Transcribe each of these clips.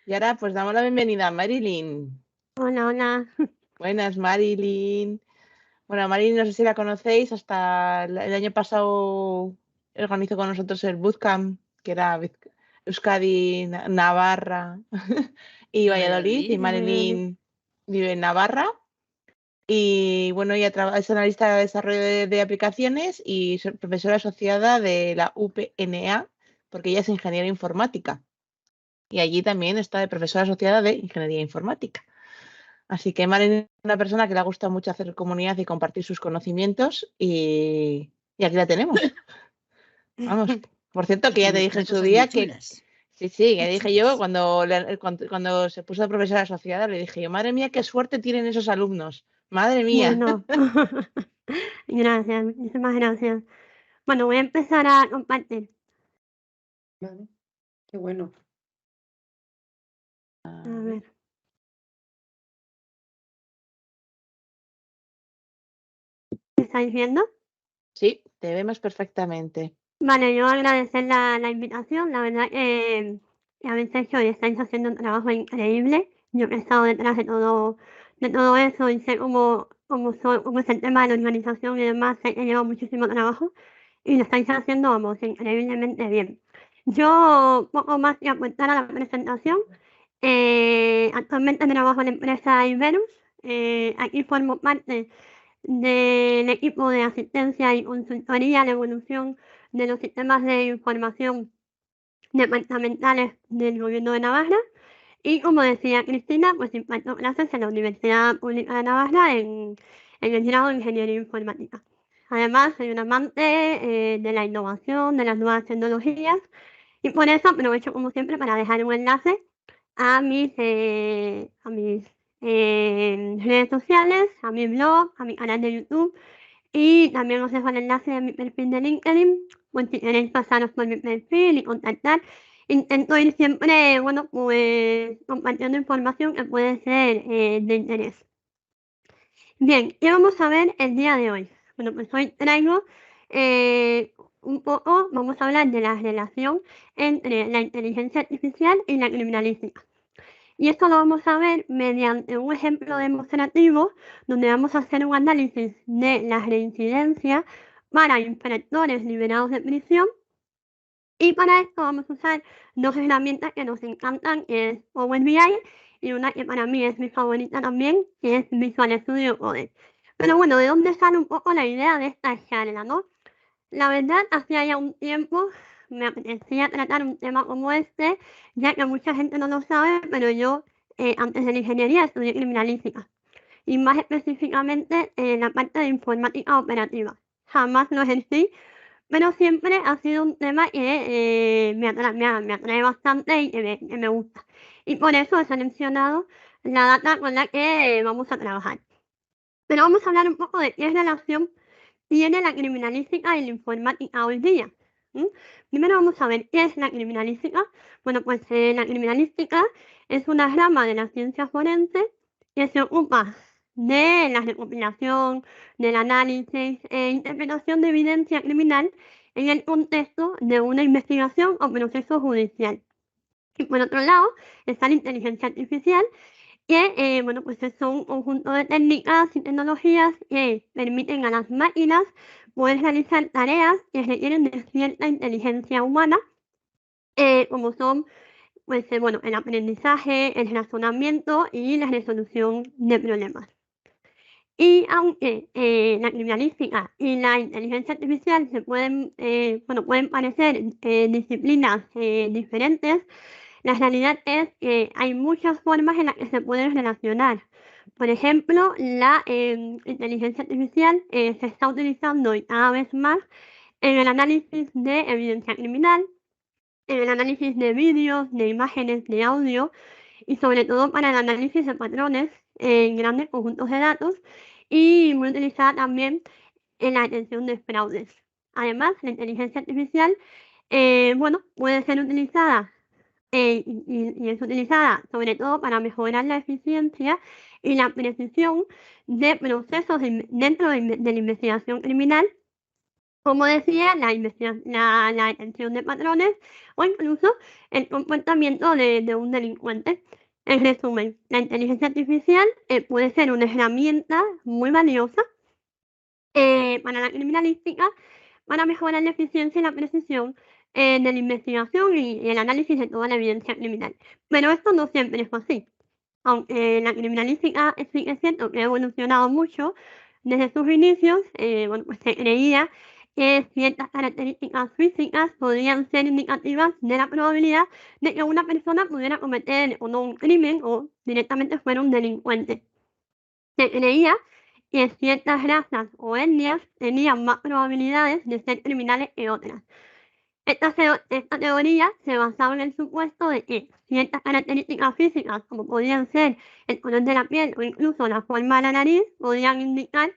Y ahora pues damos la bienvenida a Marilyn. Hola, hola. Buenas, Marilyn. Bueno, a Marilyn no sé si la conocéis, hasta el año pasado organizó con nosotros el bootcamp, que era Euskadi, Navarra y Valladolid, y Valladolid. Marilyn vive en Navarra. Y bueno, ella es analista de desarrollo de aplicaciones y es profesora asociada de la UPNA, porque ella es ingeniera informática. Y allí también está de profesora asociada de ingeniería informática. Así que Maren es una persona que le gusta mucho hacer comunidad y compartir sus conocimientos y aquí la tenemos. Vamos, por cierto, que ya Y te dije muchas en su cosas muy día que chulas. sí, ya Muy dije yo chulas. cuando se puso de profesora asociada, le dije yo, madre mía, qué suerte tienen esos alumnos. Madre mía. Bueno, gracias, muchísimas gracias. Bueno, voy a empezar a compartir. Vale, qué bueno. A ver. ¿Me estáis viendo? Sí, te vemos perfectamente. Vale, yo agradecer la invitación. La verdad que habéis hecho y estáis haciendo un trabajo increíble. Yo he estado detrás de todo eso y sé cómo es el tema de la organización y demás. Sé que lleva muchísimo trabajo y lo estáis haciendo, vamos, increíblemente bien. Yo, poco más que apuntar a la presentación. Actualmente trabajo en la empresa Iberus. Aquí formo parte del equipo de asistencia y consultoría a la evolución de los sistemas de información departamentales del Gobierno de Navarra. Y como decía Cristina, pues imparto clases en la Universidad Pública de Navarra en el grado de Ingeniería Informática. Además, soy un amante de la innovación, de las nuevas tecnologías y por eso aprovecho como siempre para dejar un enlace a mis redes sociales, a mi blog, a mi canal de YouTube y también os dejo el enlace de mi perfil de LinkedIn, pues si queréis pasaros por mi perfil y contactar. Intento ir siempre, bueno, pues compartiendo información que puede ser de interés. Bien, ¿qué vamos a ver el día de hoy? Bueno, pues hoy traigo un poco, vamos a hablar de la relación entre la inteligencia artificial y la criminalística. Y esto lo vamos a ver mediante un ejemplo demostrativo donde vamos a hacer un análisis de la reincidencia para infractores liberados de prisión. Y para esto vamos a usar dos herramientas que nos encantan, que es Power BI y una que para mí es mi favorita también, que es Visual Studio Code. Pero bueno, ¿de dónde sale un poco la idea de esta charla, no? La verdad, hacía ya un tiempo me apetecía tratar un tema como este, ya que mucha gente no lo sabe, pero yo antes de la ingeniería estudié criminalística y más específicamente en la parte de informática operativa. Jamás lo ejercí, pero siempre ha sido un tema que me atrae bastante y que me gusta. Y por eso he seleccionado la data con la que vamos a trabajar. Pero vamos a hablar un poco de qué relación tiene la criminalística y la informática hoy día. Primero vamos a ver qué es la criminalística. Bueno, pues la criminalística es una rama de la ciencia forense que se ocupa de la recopilación, del análisis e interpretación de evidencia criminal en el contexto de una investigación o proceso judicial. Y por otro lado está la inteligencia artificial, que bueno, pues son un conjunto de técnicas y tecnologías que permiten a las máquinas poder realizar tareas que requieren de cierta inteligencia humana, como son pues, bueno, el aprendizaje, el razonamiento y la resolución de problemas. Y aunque la criminalística y la inteligencia artificial pueden parecer disciplinas diferentes, la realidad es que hay muchas formas en las que se pueden relacionar. Por ejemplo, la inteligencia artificial se está utilizando y cada vez más en el análisis de evidencia criminal, en el análisis de vídeos, de imágenes, de audio y sobre todo para el análisis de patrones en grandes conjuntos de datos y muy utilizada también en la detección de fraudes. Además, la inteligencia artificial bueno, puede ser utilizada y es utilizada sobre todo para mejorar la eficiencia y la precisión de procesos dentro de la investigación criminal Como decía, la detención de patrones o incluso el comportamiento de un delincuente. En resumen, la inteligencia artificial puede ser una herramienta muy valiosa para la criminalística, para mejorar la eficiencia y la precisión de la investigación y el análisis de toda la evidencia criminal. Pero esto no siempre es así. Aunque la criminalística sí es cierto que ha evolucionado mucho desde sus inicios, bueno, pues se creía que ciertas características físicas podrían ser indicativas de la probabilidad de que una persona pudiera cometer o no un crimen o directamente fuera un delincuente. Se creía que ciertas razas o etnias tenían más probabilidades de ser criminales que otras. Esta teoría se basaba en el supuesto de que ciertas características físicas, como podían ser el color de la piel o incluso la forma de la nariz, podían indicar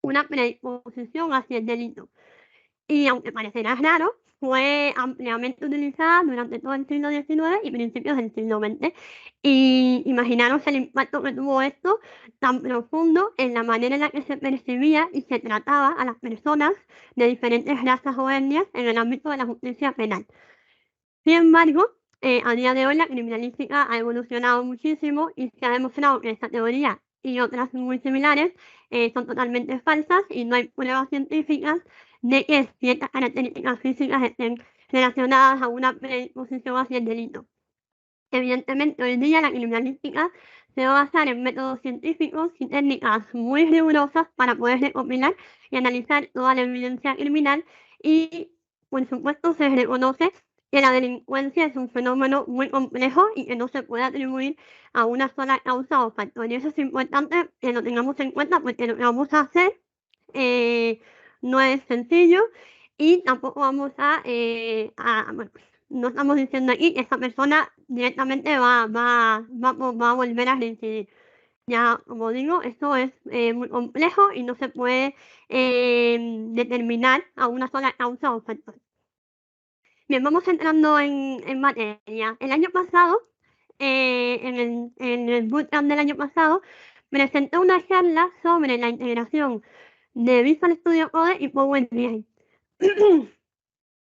una predisposición hacia el delito. Y aunque parecerá raro, fue ampliamente utilizada durante todo el siglo XIX y principios del siglo XX. Y imaginaros el impacto que tuvo esto tan profundo en la manera en la que se percibía y se trataba a las personas de diferentes razas o etnias en el ámbito de la justicia penal. Sin embargo, a día de hoy la criminalística ha evolucionado muchísimo y se ha demostrado que esta teoría y otras muy similares son totalmente falsas y no hay pruebas científicas de que ciertas características físicas estén relacionadas a una predisposición hacia el delito. Evidentemente, hoy en día la criminalística se va a basar en métodos científicos y técnicas muy rigurosas para poder recopilar y analizar toda la evidencia criminal y, por supuesto, se reconoce que la delincuencia es un fenómeno muy complejo y que no se puede atribuir a una sola causa o factor. Y eso es importante que lo tengamos en cuenta porque lo que vamos a hacer no es sencillo y tampoco vamos bueno, no estamos diciendo aquí que esa persona directamente va a volver a reincidir. Ya, como digo, esto es muy complejo y no se puede determinar a una sola causa o factor. Bien, vamos entrando en materia. El año pasado, en el bootcamp del año pasado, presenté una charla sobre la integración de Visual Studio Code y Power BI.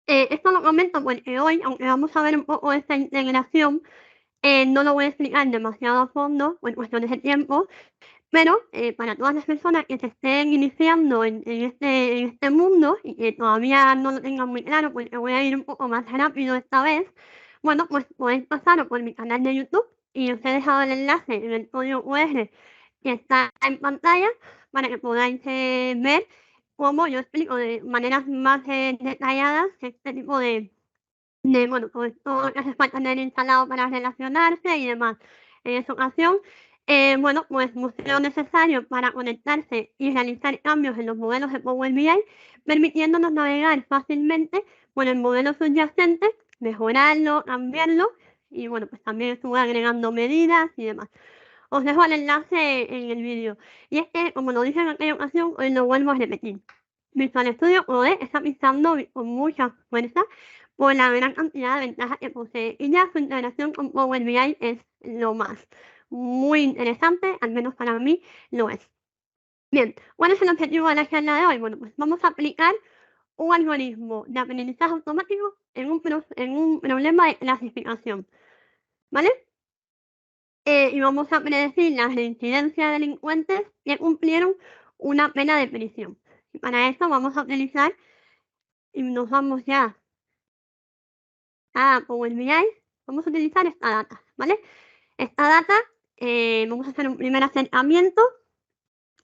Esto lo comento porque hoy, aunque vamos a ver un poco esta integración, no lo voy a explicar demasiado a fondo en cuestiones de tiempo, pero para todas las personas que se estén iniciando en este mundo y que todavía no lo tengan muy claro, porque voy a ir un poco más rápido esta vez, bueno, pues podéis pasar por mi canal de YouTube y os he dejado el enlace en el código QR que está en pantalla para que podáis ver cómo yo explico de maneras más detalladas este tipo bueno, pues todo lo que hace falta tener instalado para relacionarse y demás. En esa ocasión, bueno, pues mostré lo necesario para conectarse y realizar cambios en los modelos de Power BI, permitiéndonos navegar fácilmente por el modelo subyacente, mejorarlo, cambiarlo y bueno, pues también estuve agregando medidas y demás. Os dejo el enlace en el vídeo. Y es que, como lo dije en aquella ocasión, hoy lo vuelvo a repetir. Visual Studio Code está pisando con mucha fuerza por la gran cantidad de ventajas que posee y ya su integración con Power BI es lo más. Muy interesante, al menos para mí lo es. Bien, ¿cuál es el objetivo de la charla de hoy? Bueno, pues vamos a aplicar un algoritmo de aprendizaje automático en un problema de clasificación. ¿Vale? Y vamos a predecir la reincidencia de delincuentes que cumplieron una pena de prisión. Y para eso vamos a utilizar, y nos vamos ya a Power BI, vamos a utilizar esta data, ¿vale? Esta data, vamos a hacer un primer acercamiento.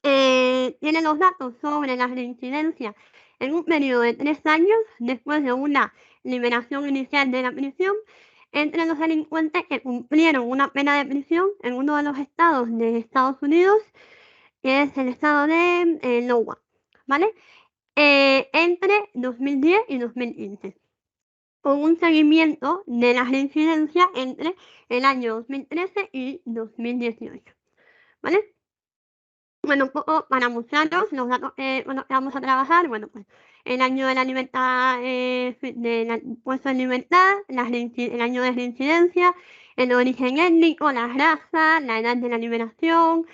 Tiene los datos sobre la reincidencia en un periodo de 3 años después de una liberación inicial de la prisión entre los delincuentes que cumplieron una pena de prisión en uno de los estados de Estados Unidos, que es el estado de Iowa, ¿vale? Entre 2010 y 2015, con un seguimiento de la reincidencia entre el año 2013 y 2018, ¿vale? Bueno, un poco para mostraros los datos con los que vamos a trabajar. Bueno, pues el año de la libertad, puesto en libertad, el año de reincidencia, el origen étnico, la raza, la edad de la liberación,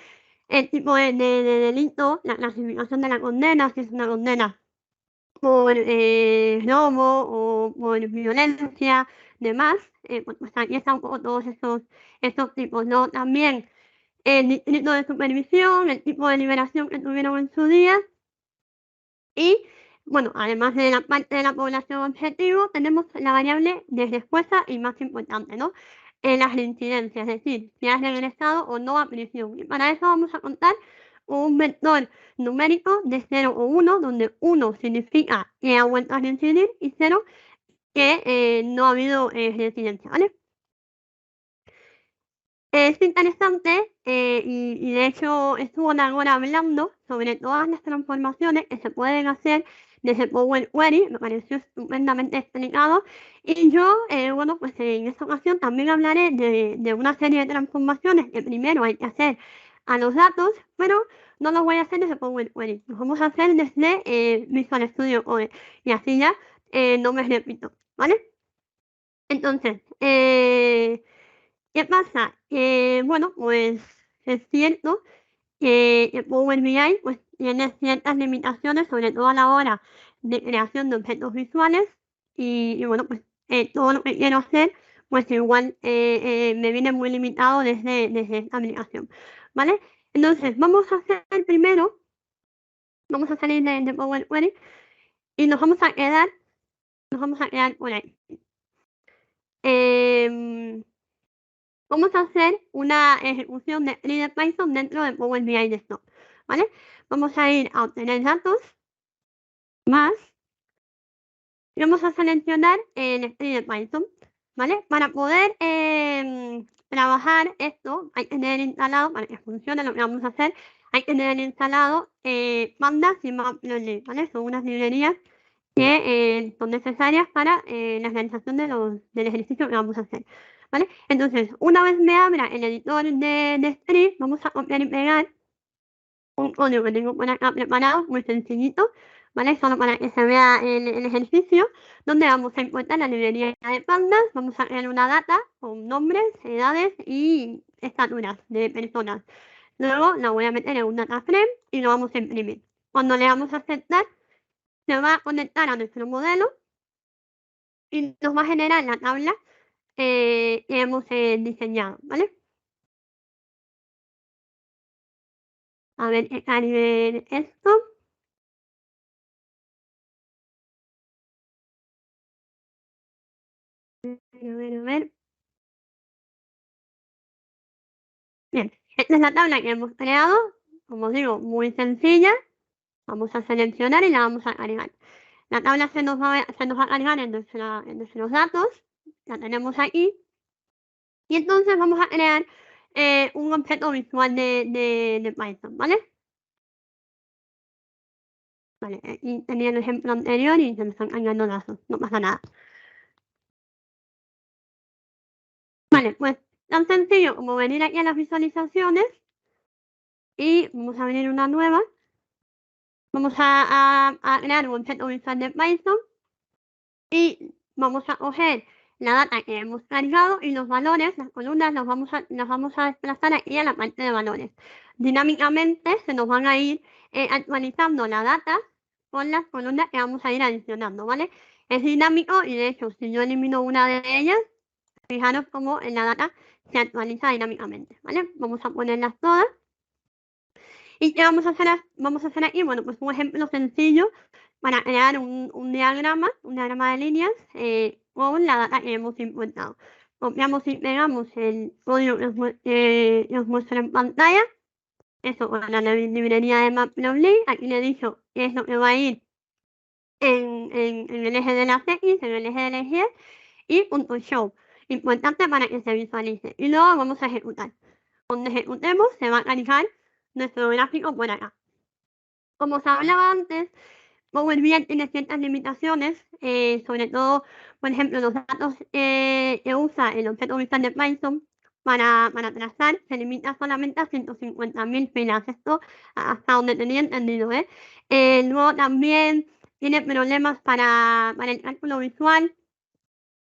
el tipo de delito, la clasificación de la condena, si es una condena por robo o por violencia, demás. Pues aquí están todos estos tipos, ¿no? También el distrito de supervisión, el tipo de liberación que tuvieron en su día. Y, bueno, además de la parte de la población objetivo, tenemos la variable de respuesta y más importante, ¿no? Las reincidencias, es decir, si has regresado o no a prisión. Y para eso vamos a contar un vector numérico de 0 o 1, donde 1 significa que ha vuelto a reincidir y 0 que no ha habido reincidencia, ¿vale? Es interesante y de hecho estuvo Nagora hablando sobre todas las transformaciones que se pueden hacer desde Power Query, me pareció estupendamente explicado. Y yo, bueno, pues en esta ocasión también hablaré de una serie de transformaciones que primero hay que hacer a los datos, pero no lo voy a hacer desde Power Query, lo vamos a hacer desde Visual Studio Code y así ya no me repito, ¿vale? Entonces, ¿qué pasa? Bueno, pues es cierto que Power BI pues, tiene ciertas limitaciones, sobre todo a la hora de creación de objetos visuales y bueno, pues todo lo que quiero hacer, pues igual me viene muy limitado desde esta aplicación, ¿vale? Entonces, vamos a hacer primero, vamos a salir de Power Query y nos vamos a quedar por ahí. Vamos a hacer una ejecución de Reader Python dentro de Power BI Desktop, ¿vale? Vamos a ir a obtener datos, más, y vamos a seleccionar el Reader Python, ¿vale? Para poder trabajar esto, hay que tener instalado, para que funcione lo que vamos a hacer, hay que tener instalado Pandas y Matplotlib, ¿vale? Son unas librerías que son necesarias para la realización del ejercicio que vamos a hacer, ¿vale? Entonces, una vez me abra el editor de script, vamos a copiar y pegar un código que tengo por acá preparado, muy sencillito, ¿vale? Solo para que se vea el ejercicio, donde vamos a importar la librería de pandas, vamos a crear una data con nombres, edades y estaturas de personas. Luego la voy a meter en un data frame y lo vamos a imprimir. Cuando le damos a aceptar, se va a conectar a nuestro modelo y nos va a generar la tabla que hemos diseñado, ¿vale? A ver, cargue esto. A ver. Bien, esta es la tabla que hemos creado, como os digo, muy sencilla. Vamos a seleccionar y la vamos a cargar. La tabla se nos va a cargar en nuestros datos, la tenemos aquí. Y entonces vamos a crear un objeto visual de Python, ¿vale? Vale, aquí tenía el ejemplo anterior y se me están cargando datos, no pasa nada. Vale, pues tan sencillo como venir aquí a las visualizaciones y vamos a abrir una nueva. Vamos a crear un objeto visual de Python y vamos a coger la data que hemos cargado y los valores, las columnas, las vamos a desplazar aquí a la parte de valores. Dinámicamente se nos van a ir actualizando la data con las columnas que vamos a ir adicionando, ¿vale? Es dinámico y de hecho si yo elimino una de ellas, fijaros cómo en la data se actualiza dinámicamente, ¿vale? Vamos a ponerlas todas. ¿Y qué vamos a hacer aquí? Bueno, pues un ejemplo sencillo para crear un diagrama de líneas con la data que hemos importado. Copiamos y pegamos el código que os muestro en pantalla. Eso con la librería de Matplotlib. Aquí le he dicho que es lo que va a ir en el eje de las X, en el eje de las Y y punto show. Importante para que se visualice. Y luego vamos a ejecutar. Cuando ejecutemos se va a cargar nuestro gráfico por acá. Como os hablaba antes, Power BI tiene ciertas limitaciones, sobre todo, por ejemplo, los datos que usa el objeto visual de Python para trazar se limita solamente a 150.000 filas. Esto hasta donde tenía entendido, ¿eh? Luego también tiene problemas para el cálculo visual,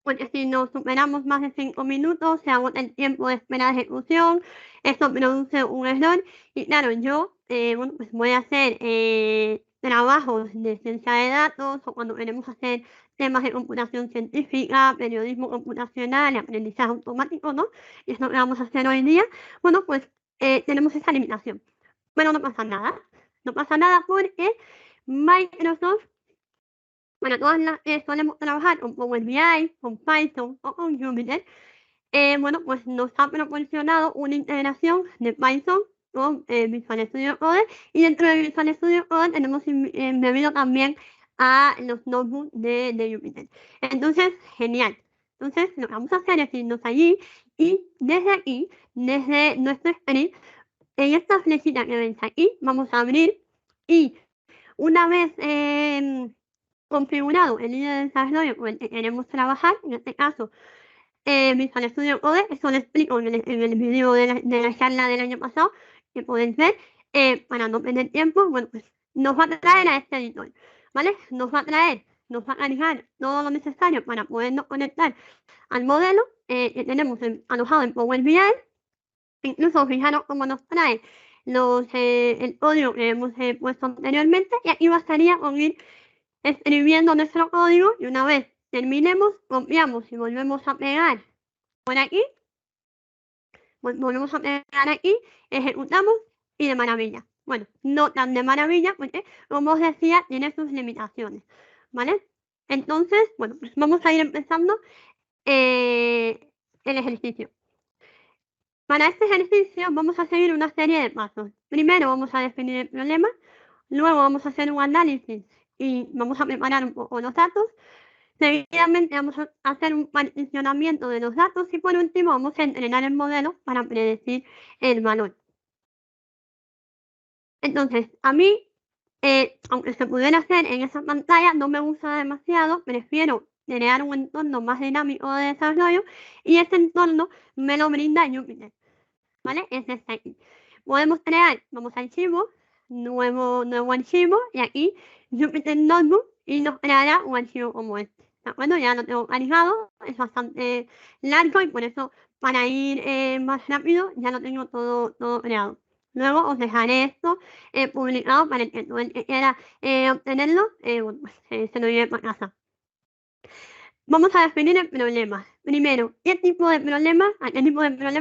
porque si nos superamos más de 5 minutos, se agota el tiempo de espera de ejecución, esto produce un error. Y claro, yo bueno, pues voy a hacer trabajos de ciencia de datos o cuando queremos hacer temas de computación científica, periodismo computacional y aprendizaje automático, ¿no? Y es lo que vamos a hacer hoy día. Bueno, pues tenemos esa limitación. Bueno, no pasa nada. No pasa nada porque Microsoft, bueno, todas las que solemos trabajar con Power BI, con Python o con Jupyter, bueno, pues nos ha proporcionado una integración de Python con Visual Studio Code, y dentro de Visual Studio Code tenemos embebido también a los notebooks de Jupyter. Entonces, genial. Entonces, lo que vamos a hacer es irnos allí y desde aquí, desde nuestro script, en esta flechita que veis aquí, vamos a abrir y una vez configurado el líder de desarrollo con el que queremos trabajar, en este caso Visual Studio Code, eso lo explico en el video de la charla del año pasado, que podéis ver, para no perder tiempo. Bueno, pues nos va a traer a este editor, ¿vale? Nos va a cargar todo lo necesario para podernos conectar al modelo que tenemos alojado en Power BI. Incluso fijaros cómo nos trae el código que hemos puesto anteriormente, y aquí bastaría con ir escribiendo nuestro código, y una vez terminemos, copiamos y volvemos a pegar por aquí, volvemos a pegar aquí, ejecutamos y de maravilla. Bueno, no tan de maravilla porque, como os decía, tiene sus limitaciones, ¿vale? Entonces, bueno, pues vamos a ir empezando el ejercicio. Para este ejercicio vamos a seguir una serie de pasos. Primero vamos a definir el problema, luego vamos a hacer un análisis y vamos a preparar un poco los datos. Seguidamente vamos a hacer un particionamiento de los datos y por último vamos a entrenar el modelo para predecir el valor. Entonces, a mí, aunque se pudiera hacer en esa pantalla, no me gusta demasiado. Prefiero crear un entorno más dinámico de desarrollo, y este entorno me lo brinda Jupyter, ¿vale? Es este aquí. Podemos crear, vamos a archivo, nuevo archivo, y aquí Jupyter Notebook, y nos creará un archivo como este. ¿De acuerdo? Ya lo tengo cargado, es bastante largo y por eso, para ir más rápido, ya lo tengo todo creado. Luego os dejaré esto publicado para el que quiera obtenerlo, bueno, pues, se lo lleve para casa. Vamos a definir el problema. Primero, ¿a qué tipo de problema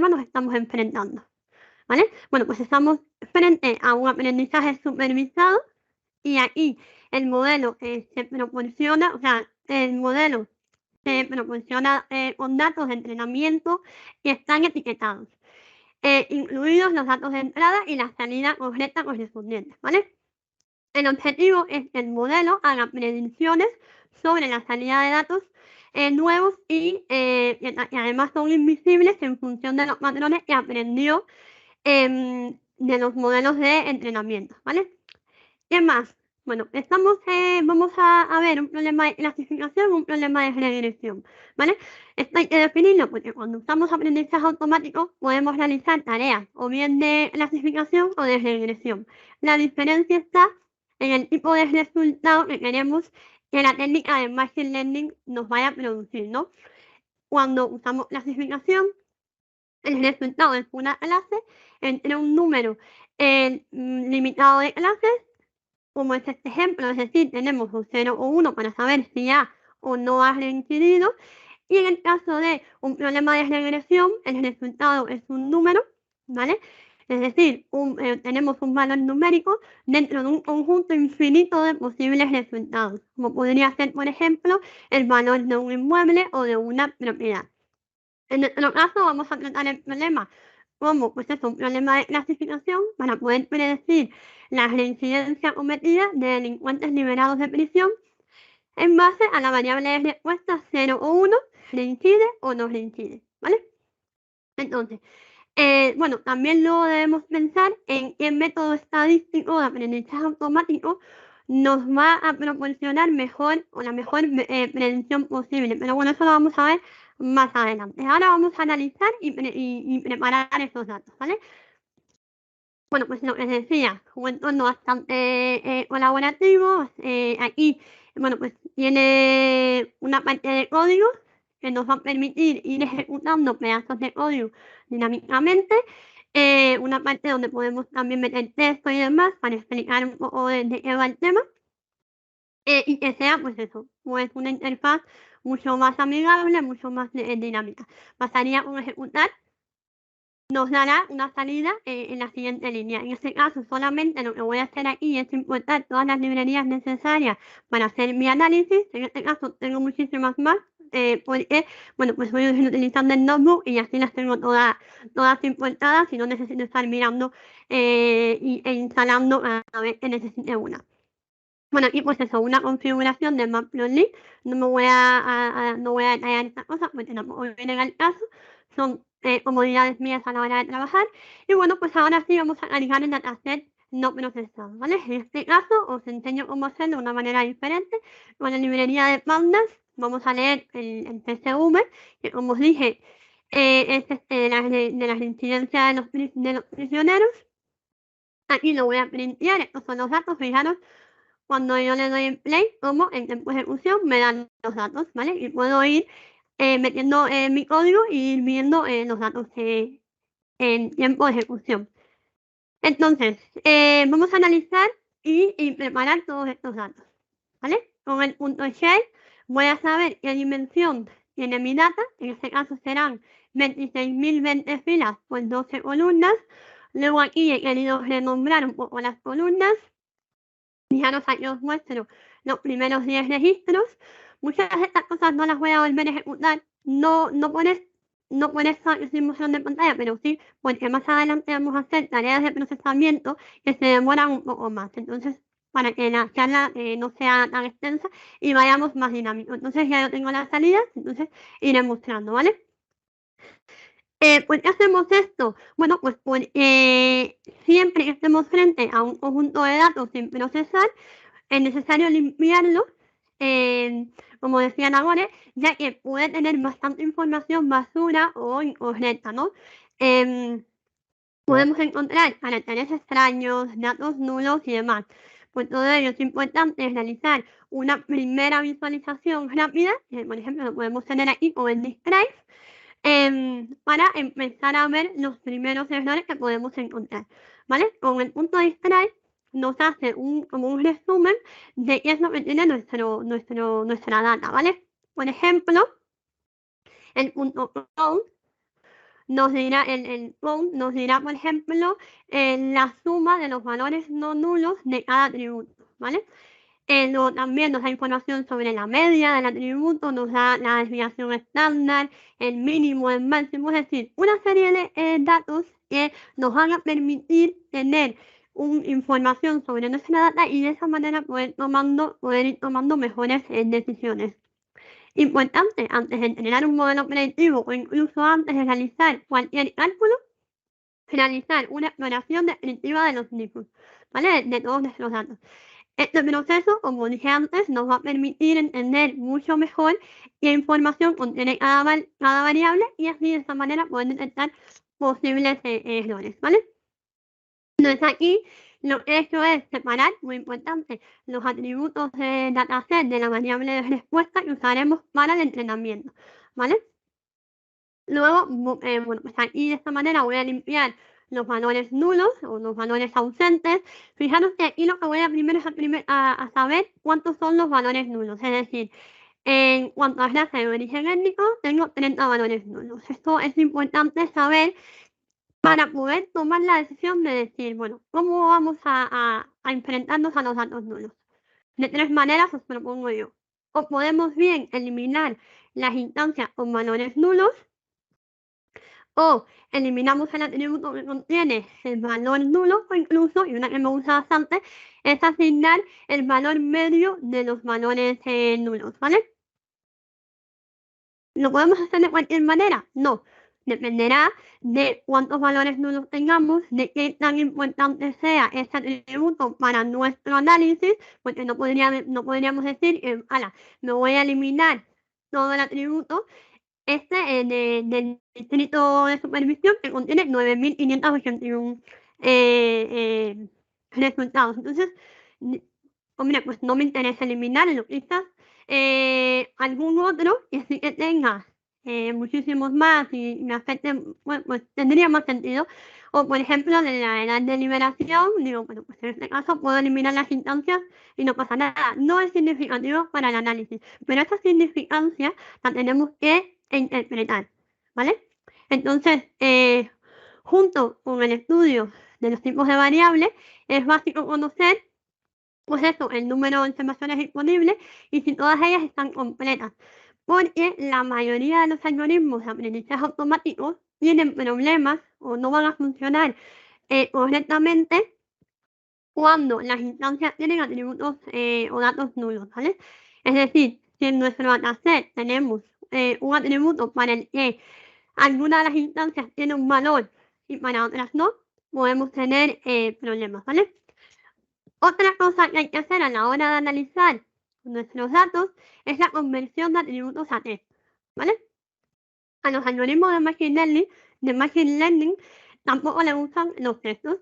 nos estamos enfrentando? ¿Vale? Bueno, pues estamos frente a un aprendizaje supervisado, y aquí el modelo se proporciona, o sea, el modelo se proporciona con datos de entrenamiento que están etiquetados, incluidos los datos de entrada y la salida correcta correspondiente, ¿vale? El objetivo es que el modelo haga predicciones sobre la salida de datos nuevos y además son invisibles en función de los patrones que aprendió de los modelos de entrenamiento, ¿vale? ¿Qué más? Bueno, vamos a ver un problema de clasificación, un problema de regresión, ¿vale? Esto hay que definirlo porque cuando usamos aprendizaje automático podemos realizar tareas o bien de clasificación o de regresión. La diferencia está en el tipo de resultado que queremos que la técnica de Machine Learning nos vaya a producir, ¿no? Cuando usamos clasificación, el resultado es una clase entre un número limitado de clases, como es este ejemplo, es decir, tenemos un 0 o 1 para saber si ha o no ha reincidido, y en el caso de un problema de regresión, el resultado es un número, ¿vale? Es decir, tenemos un valor numérico dentro de un conjunto infinito de posibles resultados, como podría ser, por ejemplo, el valor de un inmueble o de una propiedad. En nuestro caso vamos a tratar el problema como, pues es un problema de clasificación para poder predecir la reincidencia cometida de delincuentes liberados de prisión en base a la variable de respuesta 0 o 1, reincide o no reincide, ¿vale? Entonces, bueno, también luego debemos pensar en qué método estadístico de aprendizaje automático nos va a proporcionar la mejor predicción posible. Pero bueno, eso lo vamos a ver más adelante. Ahora vamos a analizar y preparar esos datos, ¿vale? Bueno, pues lo que les decía, un entorno bastante colaborativo. Aquí, bueno, pues tiene una parte de código que nos va a permitir ir ejecutando pedazos de código dinámicamente. Una parte donde podemos también meter texto y demás para explicar un poco de qué va el tema. y que sea, pues eso, pues una interfaz mucho más amigable, mucho más dinámica. Pasaría a ejecutar, nos dará una salida en la siguiente línea. En este caso, solamente lo que voy a hacer aquí es importar todas las librerías necesarias para hacer mi análisis. En este caso, tengo muchísimas más, porque, bueno, pues voy utilizando el notebook y así las tengo todas importadas y no necesito estar mirando e instalando a ver que necesite una. Bueno, aquí pues eso, una configuración de Matplotlib. No me voy a detallar estas cosas porque tampoco vienen al caso. Son comodidades mías a la hora de trabajar. Y bueno, pues ahora sí vamos a analizar el dataset no procesado, ¿vale? En este caso os enseño cómo hacerlo de una manera diferente. Con la librería de pandas vamos a leer el CSV, que como os dije, es de las incidencias de los prisioneros. Aquí lo voy a printear, estos son los datos, fijaros. Cuando yo le doy en play, como en tiempo de ejecución, me dan los datos, ¿vale? Y puedo ir metiendo mi código y ir viendo los datos en tiempo de ejecución. Entonces, vamos a analizar y preparar todos estos datos, ¿vale? Con el punto share voy a saber qué dimensión tiene mi data. En este caso serán 26.020 filas por 12 columnas. Luego aquí he querido renombrar un poco las columnas. Fijaros, aquí os muestro los primeros 10 registros. Muchas de estas cosas no las voy a volver a ejecutar, no por esta mostrando de pantalla, pero sí porque más adelante vamos a hacer tareas de procesamiento que se demoran un poco más. Entonces, para que la charla no sea tan extensa y vayamos más dinámicos. Entonces ya yo tengo las salidas, entonces iré mostrando, ¿vale? ¿Por qué hacemos esto? Bueno, pues porque siempre que estemos frente a un conjunto de datos sin procesar, es necesario limpiarlo, como decía Nagore, ya que puede tener bastante información basura o incorrecta, ¿no? Podemos encontrar caracteres extraños, datos nulos y demás. Por todo ello es importante realizar una primera visualización rápida, que por ejemplo lo podemos tener aquí con el disk drive, para empezar a ver los primeros errores que podemos encontrar, ¿vale? Con el punto disk drive nos hace como un resumen de qué es lo que tiene nuestra data, ¿vale? Por ejemplo, el punto count nos dirá, el count nos dirá, por ejemplo, la suma de los valores no nulos de cada atributo, ¿vale? Luego también nos da información sobre la media del atributo, nos da la desviación estándar, el mínimo, el máximo, es decir, una serie de datos que nos van a permitir tener información sobre nuestra data y de esa manera poder ir tomando mejores decisiones. Importante, antes de entrenar un modelo predictivo o incluso antes de realizar cualquier cálculo, realizar una exploración descriptiva de los tipos, ¿vale? De todos nuestros datos. Este proceso, como dije antes, nos va a permitir entender mucho mejor qué información contiene cada variable y así de esta manera poder detectar posibles errores, ¿vale? Entonces aquí lo que he hecho es separar, muy importante, los atributos de dataset de la variable de respuesta que usaremos para el entrenamiento, ¿vale? Luego, bueno, pues aquí de esta manera voy a limpiar los valores nulos o los valores ausentes. Fijaros que aquí lo que voy a primero es a saber cuántos son los valores nulos. Es decir, en cuanto a clase de origen étnico, tengo 30 valores nulos. Esto es importante saber para poder tomar la decisión de decir, bueno, ¿cómo vamos a enfrentarnos a los datos nulos? De 3 maneras os propongo yo. O podemos bien eliminar las instancias con valores nulos, o eliminamos el atributo que contiene el valor nulo, o incluso, y una que me gusta bastante, es asignar el valor medio de los valores nulos, ¿vale? ¿Lo podemos hacer de cualquier manera? No. Dependerá de cuántos valores nulos tengamos, de qué tan importante sea ese atributo para nuestro análisis, porque no podríamos decir, me voy a eliminar todo el atributo del distrito de supervisión que contiene 9.581 resultados. Entonces, hombre, pues no me interesa eliminarlo. Quizás algún otro que sí que tenga muchísimos más y me afecten, bueno, pues tendría más sentido. O, por ejemplo, de la edad de liberación, digo, bueno, pues en este caso puedo eliminar las instancias y no pasa nada. No es significativo para el análisis, pero esta significancia la tenemos que interpretar, ¿vale? Entonces, junto con el estudio de los tipos de variables, es básico conocer, pues eso, el número de informaciones disponibles y si todas ellas están completas. Porque la mayoría de los algoritmos de aprendizaje automático tienen problemas o no van a funcionar correctamente cuando las instancias tienen atributos o datos nulos, ¿vale? Es decir, si en nuestro dataset tenemos un atributo para el que alguna de las instancias tiene un valor y para otras no, podemos tener problemas, ¿vale? Otra cosa que hay que hacer a la hora de analizar nuestros datos es la conversión de atributos a texto, ¿vale? A los algoritmos de Machine Learning tampoco le gustan los textos,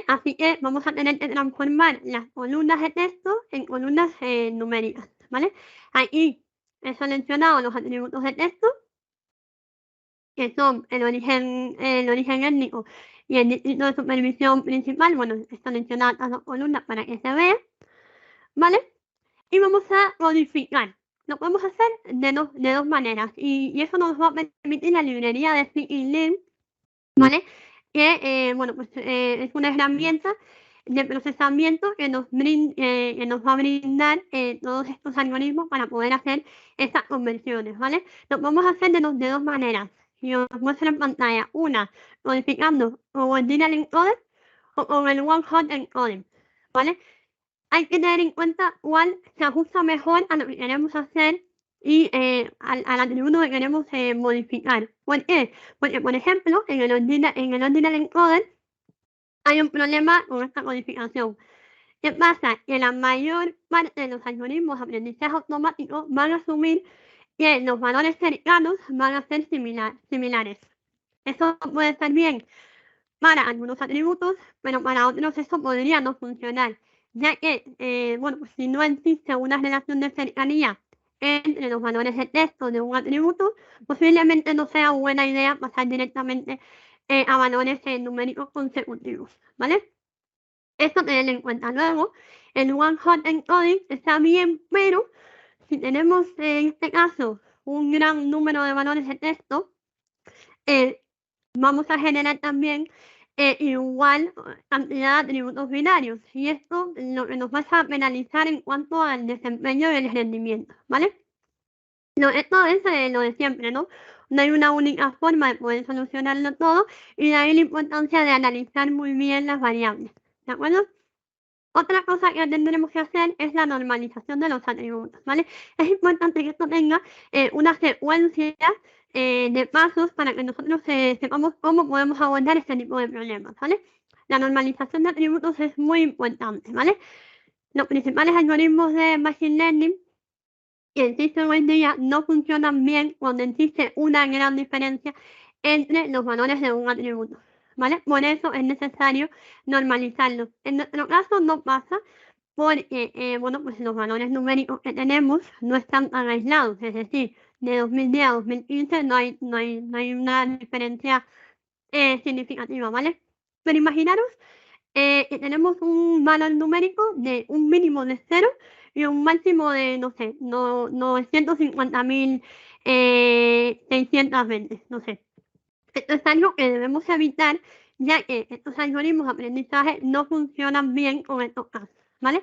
así que vamos a tener que transformar las columnas de texto en columnas numéricas, ¿vale? Aquí he seleccionado los atributos de texto, que son el origen étnico y el distrito de supervisión principal. Bueno, he seleccionado las dos columnas para que se vea, ¿vale? Y vamos a codificar. Lo podemos hacer de dos maneras y eso nos va a permitir la librería de scikit-learn, ¿vale? Que, bueno, pues es una herramienta de procesamiento que nos va a brindar todos estos algoritmos para poder hacer estas conversiones, ¿vale? Lo podemos hacer de dos maneras. Y os muestro en pantalla una codificando con el Linear Encoder o con el One Hot Encoding, ¿vale? Hay que tener en cuenta cuál se ajusta mejor a lo que queremos hacer y al atributo que queremos modificar. ¿Por qué? Porque, por ejemplo, en el Ordinal Encoder hay un problema con esta codificación. ¿Qué pasa? Que la mayor parte de los algoritmos de aprendizaje automático van a asumir que los valores cercanos van a ser similares. Eso puede estar bien para algunos atributos, pero para otros eso podría no funcionar, ya que, bueno, pues si no existe una relación de cercanía entre los valores de texto de un atributo, posiblemente no sea buena idea pasar directamente a valores numéricos consecutivos, ¿vale? Esto tenerlo en cuenta. Luego, el One Hot Encoding está bien, pero si tenemos en este caso un gran número de valores de texto, vamos a generar también igual cantidad de atributos binarios y esto lo que nos va a penalizar en cuanto al desempeño y el rendimiento, ¿vale? Esto es lo de siempre, ¿no? No hay una única forma de poder solucionarlo todo y de ahí la importancia de analizar muy bien las variables, ¿de acuerdo? Otra cosa que tendremos que hacer es la normalización de los atributos, ¿vale? Es importante que esto tenga una secuencia de pasos para que nosotros sepamos cómo podemos abordar este tipo de problemas, ¿vale? La normalización de atributos es muy importante, ¿vale? Los principales algoritmos de Machine Learning que existen hoy en día no funcionan bien cuando existe una gran diferencia entre los valores de un atributo, ¿vale? Por eso es necesario normalizarlo. En nuestro caso no pasa porque, bueno, pues los valores numéricos que tenemos no están tan aislados, es decir, de 2010 a 2015 no hay una diferencia significativa, ¿vale? Pero imaginaros que tenemos un valor numérico de un mínimo de 0 y un máximo de, no sé, 950.620, no sé. Esto es algo que debemos evitar, ya que estos algoritmos de aprendizaje no funcionan bien con estos casos, ¿vale?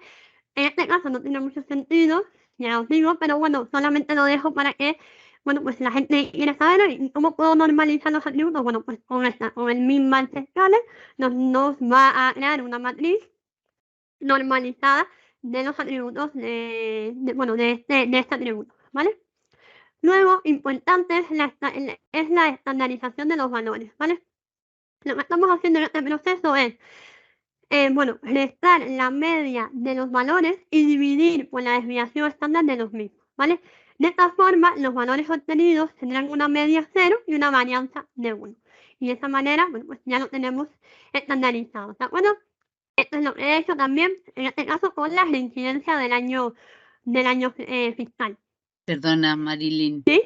En este caso no tiene mucho sentido, ya os digo, pero bueno, solamente lo dejo para que, bueno, pues la gente quiere saber ¿y cómo puedo normalizar los atributos. Bueno, pues con el min-max scaler nos va a crear una matriz normalizada de los atributos de este atributo, ¿vale? Luego, importante es la estandarización de los valores, ¿vale? Lo que estamos haciendo en este proceso es, bueno, restar la media de los valores y dividir por la desviación estándar de los mismos, ¿vale? De esta forma, los valores obtenidos tendrán una media 0 y una varianza de 1. Y de esa manera, bueno, pues ya lo tenemos estandarizado, ¿de acuerdo? Esto es lo que he hecho también, en este caso, con la reincidencia del año fiscal. Perdona, Marilyn. ¿Sí?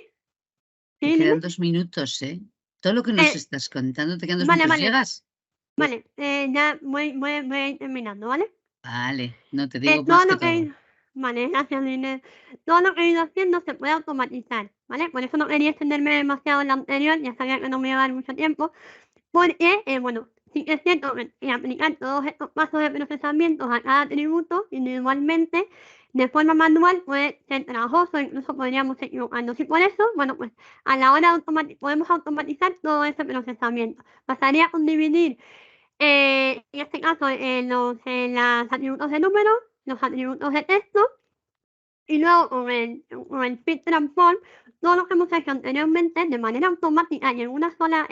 Sí, Te quedan dime. 2 minutos, ¿eh? Todo lo que nos estás contando, te quedan 2 minutos. ¿Llegas? Vale, ya voy a ir terminando, ¿vale? Vale, no te digo Todo más que lo que todo. vale, gracias, Inés. Todo lo que he ido haciendo se puede automatizar, ¿vale? Por eso no quería extenderme demasiado en la anterior, ya sabía que no me iba a dar mucho tiempo, porque, bueno, sí que es cierto que aplicar todos estos pasos de procesamiento a cada atributo individualmente de forma manual puede ser trabajoso, incluso podríamos equivocarnos. Y por eso, bueno, pues a la hora de podemos automatizar todo ese procesamiento. Pasaría con dividir, en este caso, los atributos de número, los atributos de texto, y luego con el fit transform, todo lo que hemos hecho anteriormente de manera automática y en una sola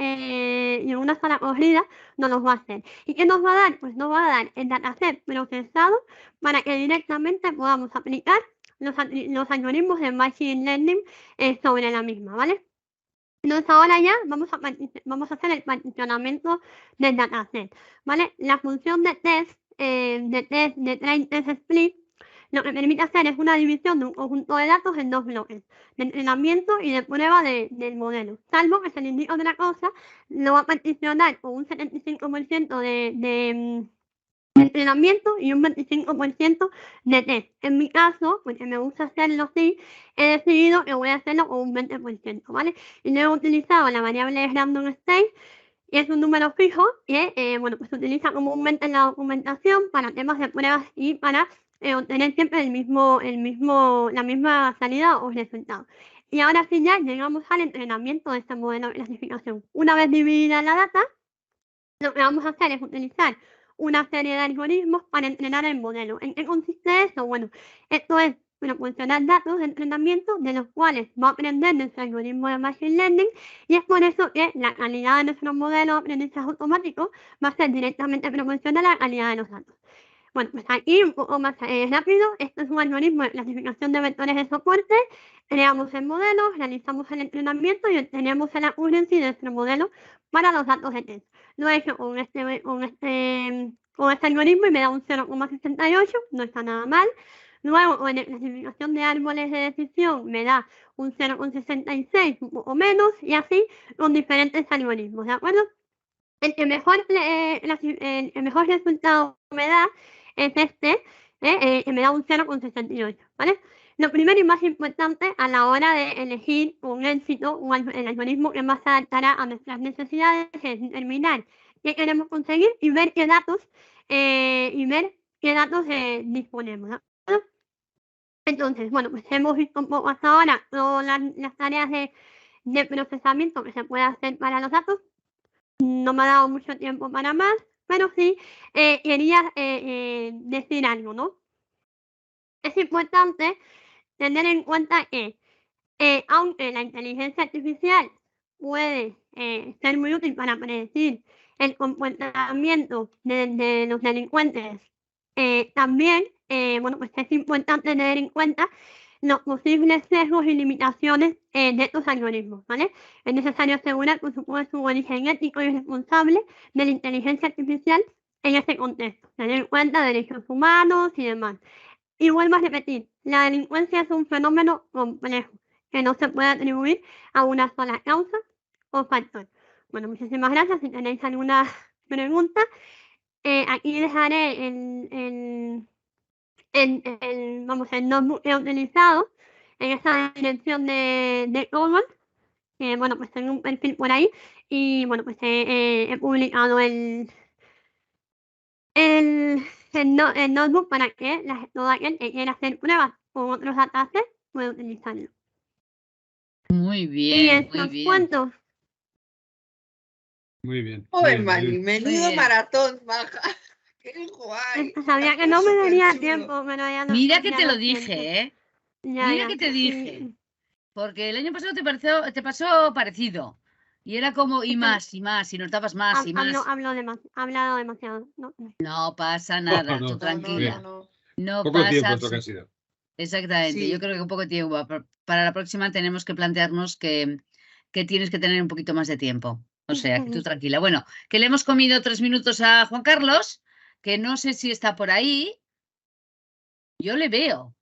corrida nos los va a hacer. ¿Y qué nos va a dar? Pues nos va a dar el dataset procesado para que directamente podamos aplicar los algoritmos de Machine Learning sobre la misma, ¿vale? Entonces ahora ya vamos a hacer el particionamiento del dataset, ¿vale? La función de train test split, lo que permite hacer es una división de un conjunto de datos en 2 bloques, de entrenamiento y de prueba del modelo. Salvo que se le indique otra cosa, lo va a particionar con un 75% de entrenamiento y un 25% de test. En mi caso, porque me gusta hacerlo así, he decidido que voy a hacerlo con un 20%, ¿vale? Y luego he utilizado la variable random state, y es un número fijo que, bueno, pues se utiliza comúnmente en la documentación para temas de pruebas y para obtener siempre la misma salida o resultado. Y ahora sí ya llegamos al entrenamiento de este modelo de clasificación. Una vez dividida la data, lo que vamos a hacer es utilizar una serie de algoritmos para entrenar el modelo. ¿En qué consiste eso? Bueno, esto es proporcionar datos de entrenamiento de los cuales va a aprender nuestro algoritmo de Machine Learning, y es por eso que la calidad de nuestro modelo de aprendizaje automático va a ser directamente proporcional a la calidad de los datos. Bueno, pues aquí un poco más rápido, esto es un algoritmo de clasificación de vectores de soporte. Creamos el modelo, realizamos el entrenamiento y obtenemos el accuracy de nuestro modelo para los datos de test. Lo he hecho con este algoritmo y me da un 0,68, no está nada mal. Luego, con la clasificación de árboles de decisión me da un 0,66, un poco menos, y así con diferentes algoritmos, ¿de acuerdo? El mejor resultado me da es este, que me da un 0,68, ¿vale? Lo primero y más importante a la hora de elegir con éxito el algoritmo que más se adaptará a nuestras necesidades es determinar qué queremos conseguir y ver qué datos disponemos, ¿de acuerdo? Entonces, bueno, pues hemos visto un poco hasta ahora todas las tareas de procesamiento que se puede hacer para los datos. No me ha dado mucho tiempo para más, pero sí quería decir algo, ¿no? Es importante tener en cuenta que, aunque la inteligencia artificial puede ser muy útil para predecir el comportamiento de los delincuentes, también, bueno, pues es importante tener en cuenta los posibles sesgos y limitaciones de estos algoritmos, ¿vale? Es necesario asegurar, por supuesto, un origen ético y responsable de la inteligencia artificial en este contexto, tener en cuenta derechos humanos y demás. Y vuelvo a repetir, la delincuencia es un fenómeno complejo que no se puede atribuir a una sola causa o factor. Bueno, muchísimas gracias. Si tenéis alguna pregunta, aquí dejaré el notebook que he utilizado en esa dirección de Google, que bueno, pues tengo un perfil por ahí, y bueno, pues he publicado el notebook para que todo aquel que quiera hacer pruebas con otros datasets pueda utilizarlo. Muy Y bien, muy estos bien. cuantos. Muy bien. Joder, muy Mari, bien. menudo bien. maratón, maja. Qué guay. Sabía que no me Superchulo. daría tiempo, pero ya no. Mira que ya te lo siento. dije, ¿eh? Ya, Mira ya, que te sí. dije. Porque el año pasado te pasó parecido. Y era como, y Es que más, y más, y nos dabas más, y más. hablado demasiado. No. No pasa nada, no. tú No, tranquila. no. No Poco pasa tiempo esto que ha sido. Exactamente, yo Sí. creo que poco tiempo. Para la próxima tenemos que plantearnos que tienes que tener un poquito más de tiempo. O sea, que tú tranquila. Bueno, que le hemos comido 3 minutos a Juan Carlos, que no sé si está por ahí. Yo le veo,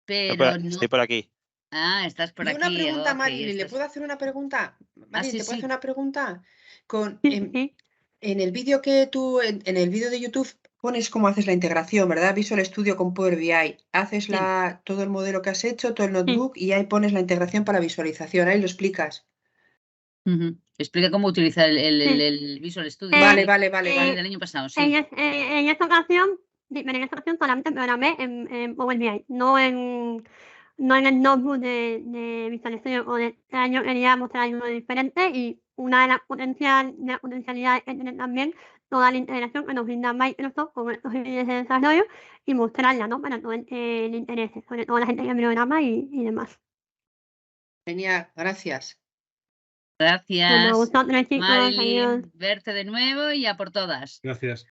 pero no. Estoy por aquí. Ah, estás por Y aquí. una pregunta, ok, Marilyn, ¿le estás- puedo hacer una pregunta? Marilyn, sí, ¿te puedo sí. hacer una pregunta? Sí. En el vídeo que tú, en el vídeo de YouTube, pones cómo haces la integración, ¿verdad? Visual Studio con Power BI. Haces Sí. todo el modelo que has hecho, todo el notebook y ahí pones la integración para visualización. Ahí lo explicas. Ujú. Explica cómo utilizar Sí. el Visual Studio. Vale, Sí, vale, vale, sí, vale. del año pasado, En, sí. en esta ocasión, pero en esta ocasión solamente programé en Power BI, no en el notebook de Visual Studio. O de este año quería mostrar algo diferente y una de las potencialidades es tener también toda la integración que nos brinda Microsoft con estos servicios de desarrollo y mostrarla, ¿no? Para todo el interés, sobre todo la gente que programa y demás. Genial, gracias. Bueno, a Gracias, vosotros, chicos, adiós. Marilyn. Verte de nuevo y a por todas. Gracias.